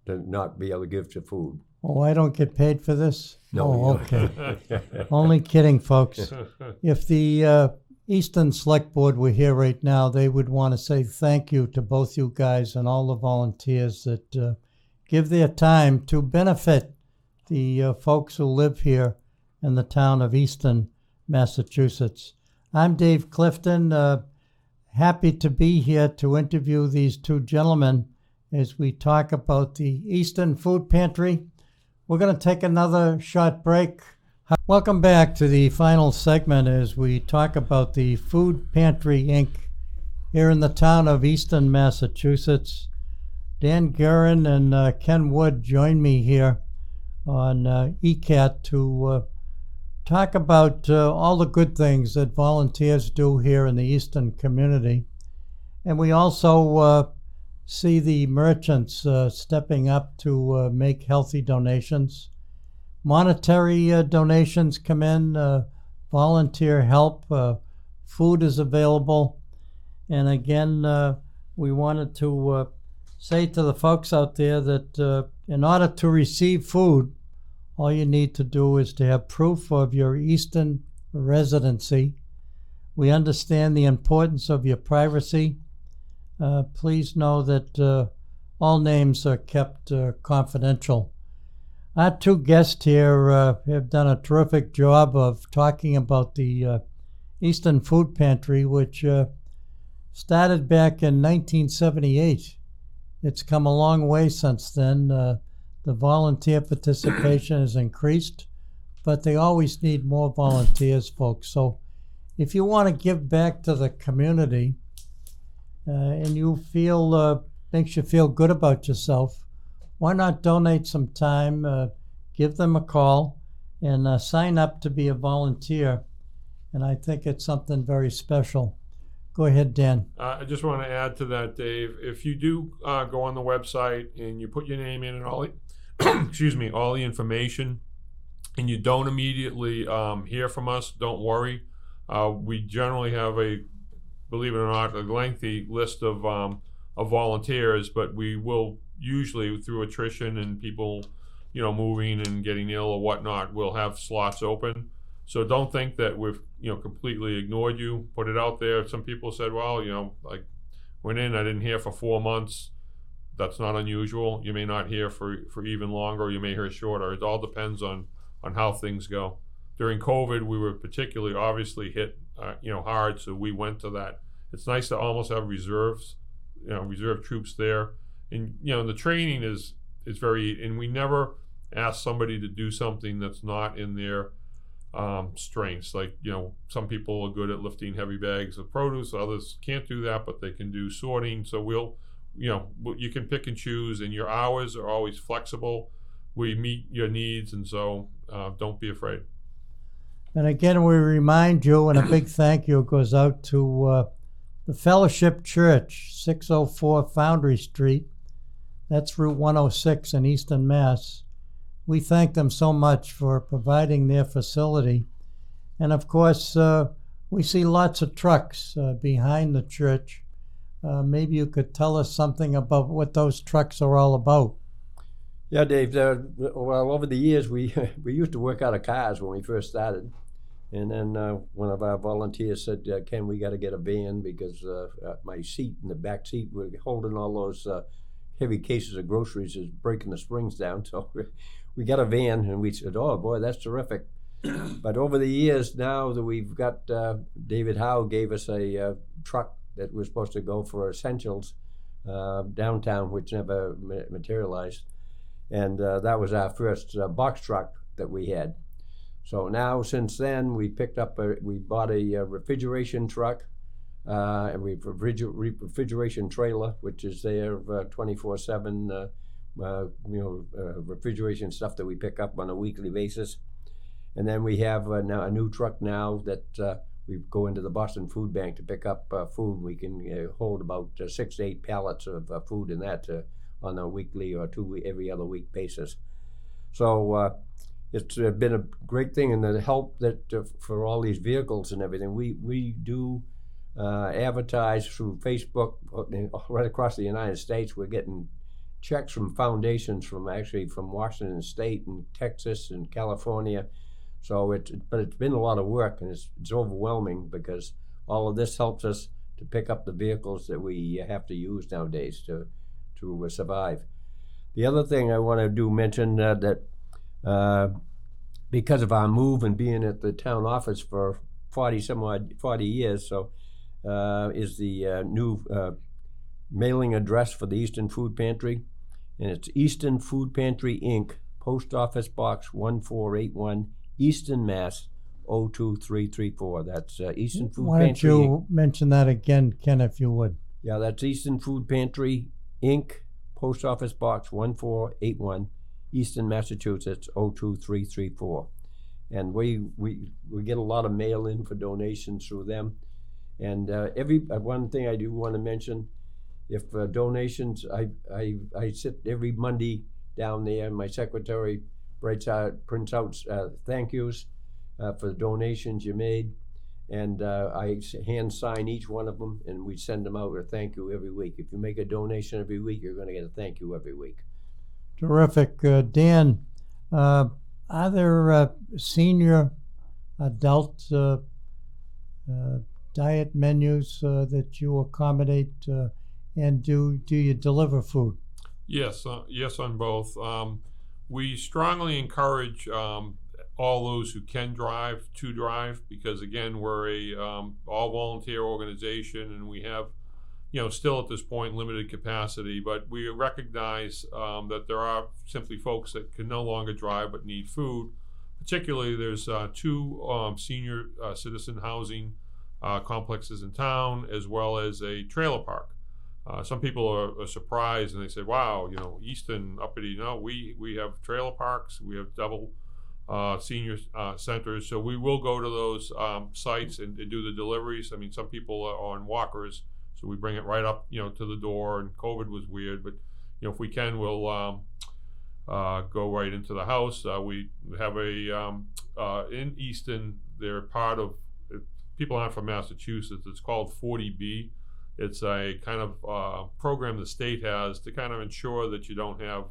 to not be able to give to food. Oh, I don't get paid for this? No, Oh, okay. Only kidding, folks. If the Easton Select Board were here right now, they would want to say thank you to both you guys and all the volunteers that give their time to benefit the folks who live here in the town of Easton, Massachusetts. I'm Dave Clifton, happy to be here to interview these two gentlemen as we talk about the Easton Food Pantry. We're going to take another short break. Welcome back to the final segment as we talk about the Food Pantry, Inc. here in the town of Easton, Massachusetts. Dan Guerin and Ken Wood join me here on ECAT to talk about all the good things that volunteers do here in the Easton community. And we also see the merchants stepping up to make healthy donations. Monetary donations come in, volunteer help, food is available. And again, we wanted to say to the folks out there that in order to receive food, all you need to do is to have proof of your Easton residency. We understand the importance of your privacy. Please know that all names are kept confidential. Our two guests here have done a terrific job of talking about the Easton Food Pantry, which started back in 1978. It's come a long way since then. The volunteer participation has increased, but they always need more volunteers, folks. So if you want to give back to the community and you feel makes you feel good about yourself, why not donate some time, give them a call, and sign up to be a volunteer. And I think it's something very special. Go ahead, Dan. I just want to add to that, Dave. If you do go on the website and you put your name in and all the, all the information, and you don't immediately hear from us, don't worry. We generally have believe it or not, a lengthy list of volunteers, but we will usually, through attrition and people, moving and getting ill or whatnot, we'll have slots open. So don't think that we've, completely ignored you. Put it out there. Some people said, well, I went in, I didn't hear for 4 months. That's not unusual. You may not hear for even longer. You may hear shorter. It all depends on how things go. During COVID, we were particularly obviously hit, hard. So we went to that. It's nice to almost have reserve troops there. And, the training is very, and we never ask somebody to do something that's not in their strengths. Like, some people are good at lifting heavy bags of produce. Others can't do that, but they can do sorting. So you can pick and choose, and your hours are always flexible. We meet your needs, and so don't be afraid. And again, we remind you, and a big thank you goes out to the Fellowship Church, 604 Foundry Street. That's Route 106 in Easton, Mass. We thank them so much for providing their facility. And of course, we see lots of trucks behind the church. Maybe you could tell us something about what those trucks are all about. Yeah, Dave. Well, over the years, we used to work out of cars when we first started. And then one of our volunteers said, Ken, we got to get a van because my seat in the back seat, we're holding all those heavy cases of groceries is breaking the springs down. So we got a van, and we said, oh boy, that's terrific. But over the years now that we've got, David Howe gave us a truck that was supposed to go for essentials downtown, which never materialized. And that was our first box truck that we had. So now, since then, we bought a refrigeration truck, and refrigeration trailer, which is there 24/7, refrigeration stuff that we pick up on a weekly basis. And then we have now a new truck now that we go into the Boston Food Bank to pick up food. We can hold about 6 to 8 pallets of food in that on a weekly or every other week basis. So it's been a great thing, and the help that for all these vehicles and everything. We do advertise through Facebook right across the United States. We're getting checks from foundations from Washington State and Texas and California. So it's been a lot of work, and it's overwhelming because all of this helps us to pick up the vehicles that we have to use nowadays to survive. The other thing I want to mention that because of our move and being at the town office for 40 years, so is the new mailing address for the Easton Food Pantry, and it's Easton Food Pantry Inc., Post Office Box 1481, Easton, Mass. 02334. That's Easton Food Pantry. Why don't you mention that again, Ken, if you would? Yeah, that's Easton Food Pantry Inc., Post Office Box 1481, Easton, Massachusetts 02334. And we get a lot of mail in for donations through them. And one thing I do want to mention, if donations, I sit every Monday down there, and my secretary prints out thank yous for the donations you made, and I hand sign each one of them, and we send them out a thank you every week. If you make a donation every week, you're going to get a thank you every week. Terrific. Dan, are there senior adult diet menus that you accommodate, and do you deliver food? Yes, yes on both. We strongly encourage all those who can drive to drive, because again, we're a all volunteer organization, and we have, still at this point limited capacity, but we recognize that there are simply folks that can no longer drive but need food. Particularly, there's 2 senior citizen housing complexes in town, as well as a trailer park. Some people are surprised, and they say, wow, Easton, uppity. No, we have trailer parks, we have double senior centers, so we will go to those sites and do the deliveries. I mean, some people are on walkers, so we bring it right up, to the door, and COVID was weird, but, if we can, we'll go right into the house. We have in Easton, they're part of, people aren't from Massachusetts, it's called 40B. It's a kind of program the state has to kind of ensure that you don't have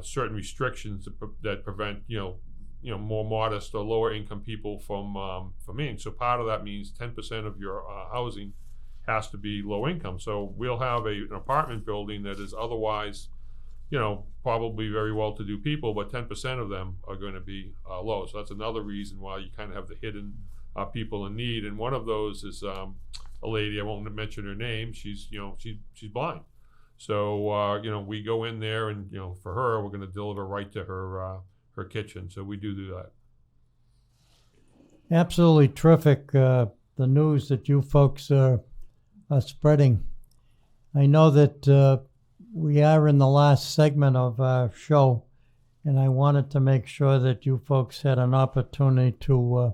certain restrictions that prevent more modest or lower income people from in. So part of that means 10% of your housing has to be low income. So we'll have an apartment building that is otherwise, probably very well-to-do people, but 10% of them are going to be low. So that's another reason why you kind of have the hidden people in need. And one of those is a lady, I won't mention her name. She's blind. So we go in there, and for her, we're going to deliver right to her kitchen. So we do that. Absolutely terrific. The news that you folks are spreading. I know that we are in the last segment of our show, and I wanted to make sure that you folks had an opportunity to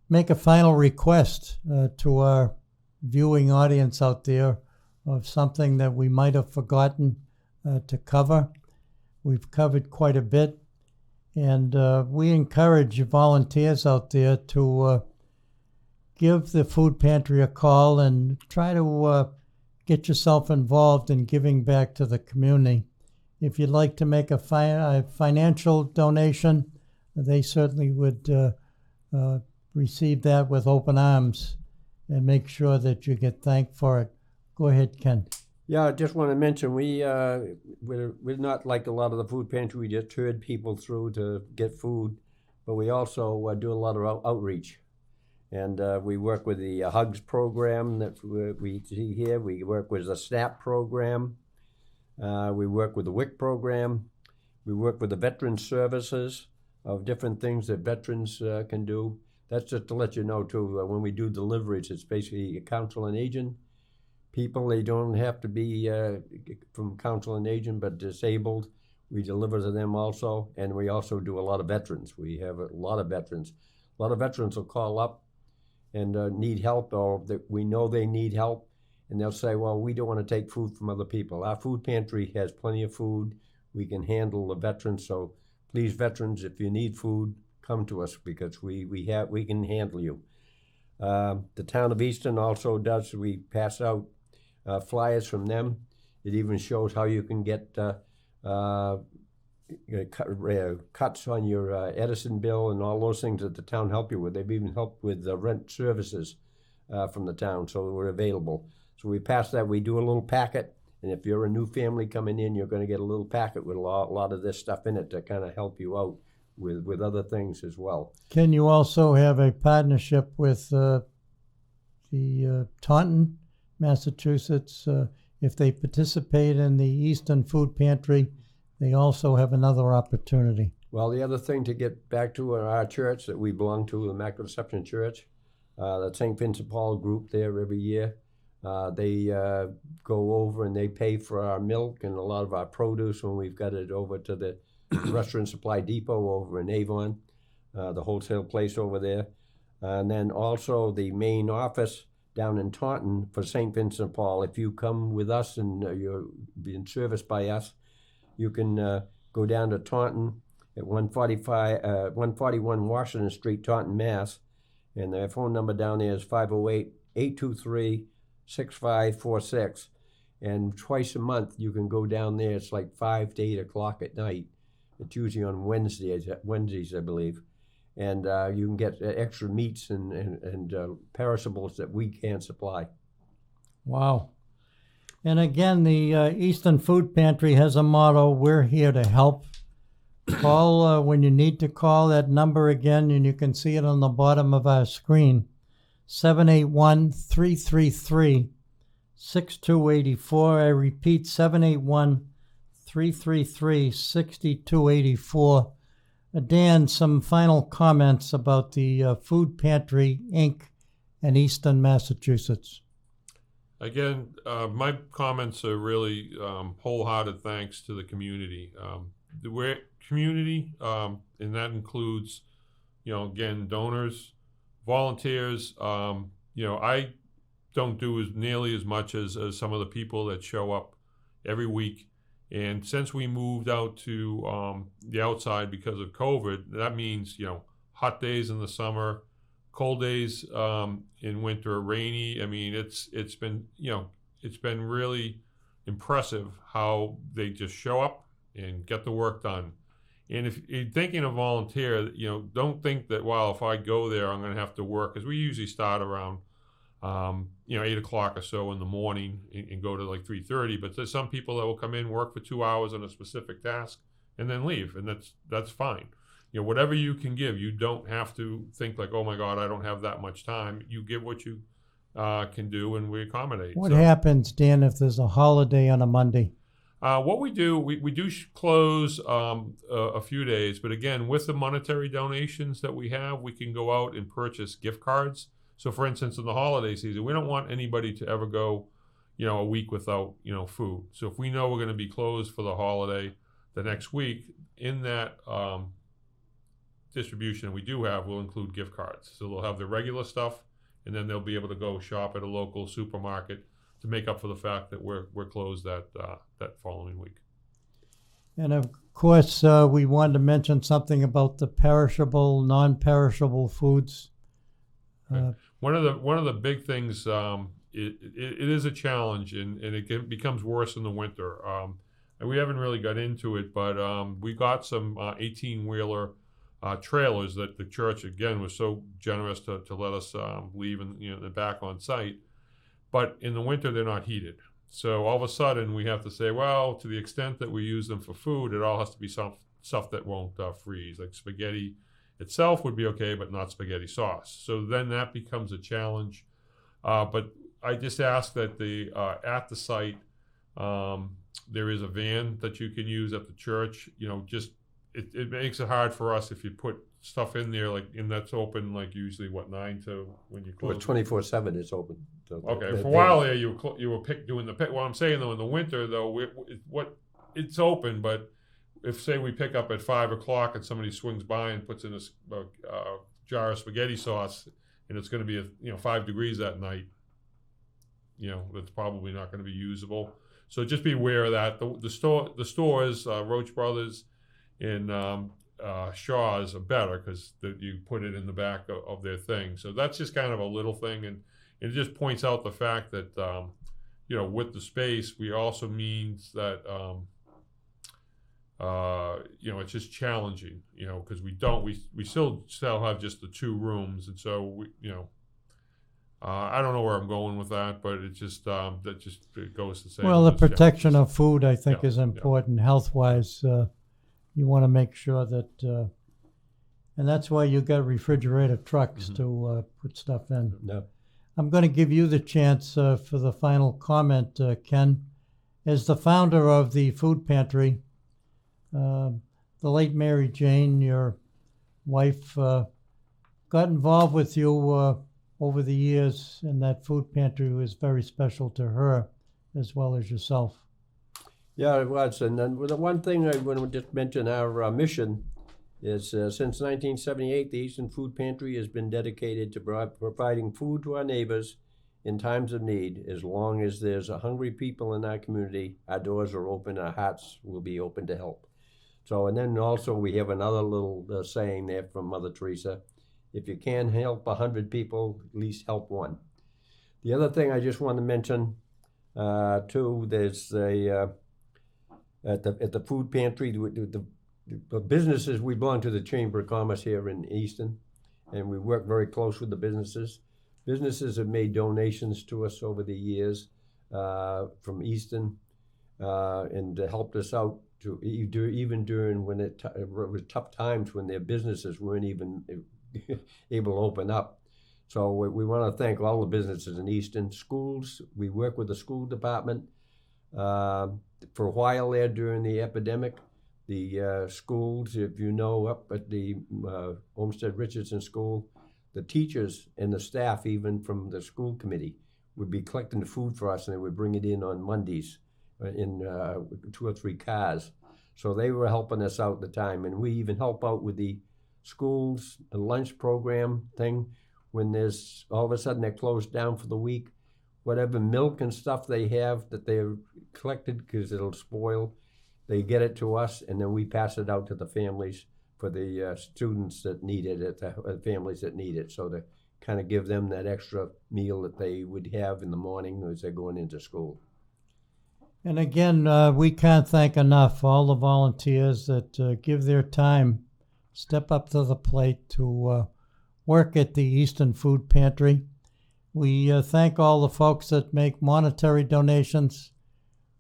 make a final request to our viewing audience out there of something that we might have forgotten to cover. We've covered quite a bit, and we encourage volunteers out there to give the food pantry a call and try to get yourself involved in giving back to the community. If you'd like to make a financial donation, they certainly would receive that with open arms and make sure that you get thanked for it. Go ahead, Ken. Yeah, I just want to mention we're not like a lot of the food pantry. We just herd people through to get food, but we also do a lot of outreach, and we work with the Hugs program that we see here. We work with the SNAP program. We work with the WIC program. We work with the Veterans Services of different things that veterans can do. That's just to let you know too. When we do deliveries, it's basically a council and agent people. They don't have to be from council and agent, but disabled. We deliver to them also, and we also do a lot of veterans. We have a lot of veterans. A lot of veterans will call up and need help, or that we know they need help, and they'll say, well, we don't want to take food from other people. Our food pantry has plenty of food. We can handle the veterans, so please, veterans, if you need food, come to us, because we can handle you. The town of Easton also does. We pass out flyers from them. It even shows how you can get cuts on your Edison bill and all those things that the town help you with. They've even helped with rent services from the town, so we're available. So we pass that. We do a little packet, and if you're a new family coming in, you're going to get a little packet with a lot of this stuff in it to kind of help you out with other things as well. Can you also have a partnership with the Taunton, Massachusetts? If they participate in the Easton Food Pantry, they also have another opportunity. Well, the other thing to get back to our church that we belong to, the Immaculate Conception Church, the St. Vincent Paul group there every year. They go over and they pay for our milk and a lot of our produce when we've got it over to the Restaurant Supply Depot over in Avon, the wholesale place over there. And then also the main office down in Taunton for St. Vincent Paul. If you come with us and you're being serviced by us, you can go down to Taunton at 141 Washington Street, Taunton, Mass. And their phone number down there is 508-823-6546. And twice a month you can go down there. It's like 5 to 8 o'clock at night. It's usually on Wednesdays, I believe. And you can get extra meats and perishables that we can't supply. Wow. And again, the Easton Food Pantry has a motto: we're here to help. Call when you need to call. That number again, and you can see it on the bottom of our screen, 781-333-6284. I repeat, 781-333-6284. Dan, some final comments about the Food Pantry, Inc. in Easton, Massachusetts. Again, my comments are really wholehearted thanks to the community. The community, and that includes, again, donors, volunteers. I don't do nearly as much as some of the people that show up every week. And since we moved out to the outside because of COVID, that means, hot days in the summer, cold days in winter, rainy. I mean, it's been really impressive how they just show up and get the work done. And if you're thinking of volunteer, don't think that, well, if I go there, I'm going to have to work, because we usually start around 8 o'clock or so in the morning and go to like 3:30. But there's some people that will come in, work for 2 hours on a specific task, and then leave, and that's fine. Whatever you can give, you don't have to think like, oh my God, I don't have that much time. You give what you can do, and we accommodate. What happens, Dan, if there's a holiday on a Monday? What we do, we do close a few days, but again, with the monetary donations that we have, we can go out and purchase gift cards. So, for instance, in the holiday season, we don't want anybody to ever go, a week without, food. So if we know we're going to be closed for the holiday the next week, in that distribution we do have, we'll include gift cards. So they'll have the regular stuff, and then they'll be able to go shop at a local supermarket to make up for the fact that we're closed that following week. And of course, we wanted to mention something about the perishable, non-perishable foods. One of the big things, it is a challenge, and it becomes worse in the winter. And we haven't really got into it, but we got some 18-wheeler trailers that the church, again, was so generous to let us leave in the back on site. But in the winter, they're not heated. So all of a sudden we have to say, well, to the extent that we use them for food, it all has to be some stuff that won't freeze. Like spaghetti itself would be okay, but not spaghetti sauce. So then that becomes a challenge. But I just ask that at the site, there is a van that you can use at the church. Just it makes it hard for us if you put stuff in there and that's open like usually 9 to when you close. 24/7 it's open. So Okay, for a while there you were doing the pick. What I'm saying though, in the winter though, it's open, but if say we pick up at 5 o'clock and somebody swings by and puts in a jar of spaghetti sauce, and it's going to be 5 degrees that night, that's probably not going to be usable. So just be aware of that. The stores, Roach Brothers and Shaw's are better because you put it in the back of their thing. So that's just kind of a little thing, and it just points out the fact that with the space, we also means that it's just challenging, because we still have just the 2 rooms, and so I don't know where I'm going with that, but it just it goes to say. Well, the protection of food, I think, is Yeah. important health-wise. You want to make sure that, and that's why you got refrigerator trucks to put stuff in. No. I'm going to give you the chance for the final comment, Ken. As the founder of the food pantry, the late Mary Jane, your wife, got involved with you over the years, and that food pantry was very special to her as well as yourself. Yeah, it was. And then the one thing I want to just mention, our mission is since 1978, the Easton Food Pantry has been dedicated to providing food to our neighbors in times of need. As long as there's hungry people in our community, our doors are open, our hearts will be open to help. So, and then also we have another little saying there from Mother Teresa: if you can help 100 people, at least help one. The other thing I just want to mention too, there's at the food pantry, the businesses, we belong to the Chamber of Commerce here in Easton, and we work very close with the businesses. Businesses have made donations to us over the years from Easton and helped us out even during when it was tough times when their businesses weren't even able to open up. So we want to thank all the businesses in Easton. Schools, we work with the school department. For a while there during the epidemic, the schools, if you know, up at the Olmsted Richardson School, the teachers and the staff, even from the school committee, would be collecting the food for us, and they would bring it in on Mondays in 2 or 3 cars. So they were helping us out at the time, and we even help out with the schools lunch program thing when there's all of a sudden they're closed down for the week. Whatever milk and stuff they have that they've collected because it'll spoil, they get it to us, and then we pass it out to the families for the students that need it, the families that need it, so to kind of give them that extra meal that they would have in the morning as they're going into school. And again, we can't thank enough all the volunteers that give their time, step up to the plate to work at the Easton Food Pantry. We thank all the folks that make monetary donations.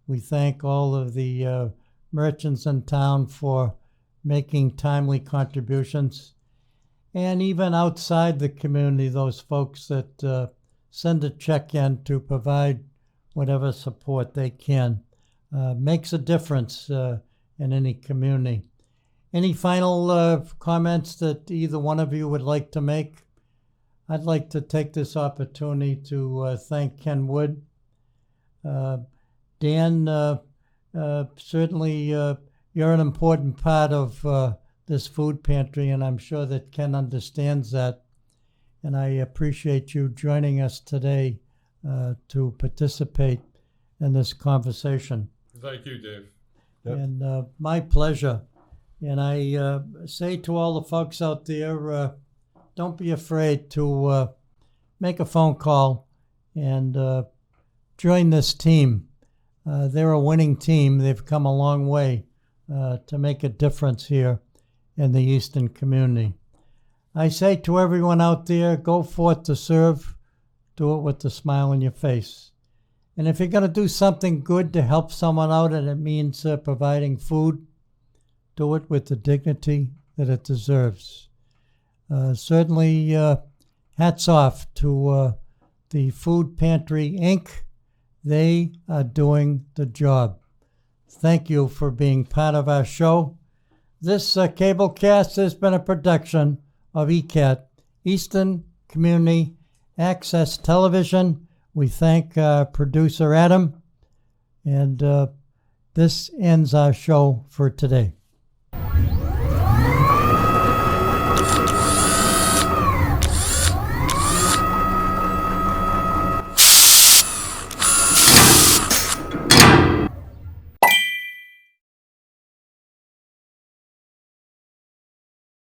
We thank all of the merchants in town for making timely contributions. And even outside the community, those folks that send a check in to provide whatever support they can. Makes a difference in any community. Any final comments that either one of you would like to make? I'd like to take this opportunity to thank Ken Wood. Dan, certainly you're an important part of this food pantry, and I'm sure that Ken understands that. And I appreciate you joining us today to participate in this conversation. Thank you, Dave. Yep. And my pleasure. And I say to all the folks out there, don't be afraid to make a phone call and join this team. They're a winning team. They've come a long way to make a difference here in the Easton community. I say to everyone out there, go forth to serve. Do it with a smile on your face. And if you're going to do something good to help someone out and it means providing food, do it with the dignity that it deserves. Certainly, hats off to the Food Pantry, Inc. They are doing the job. Thank you for being part of our show. This cablecast has been a production of ECAT, Easton Community Access Television. We thank producer Adam, and this ends our show for today.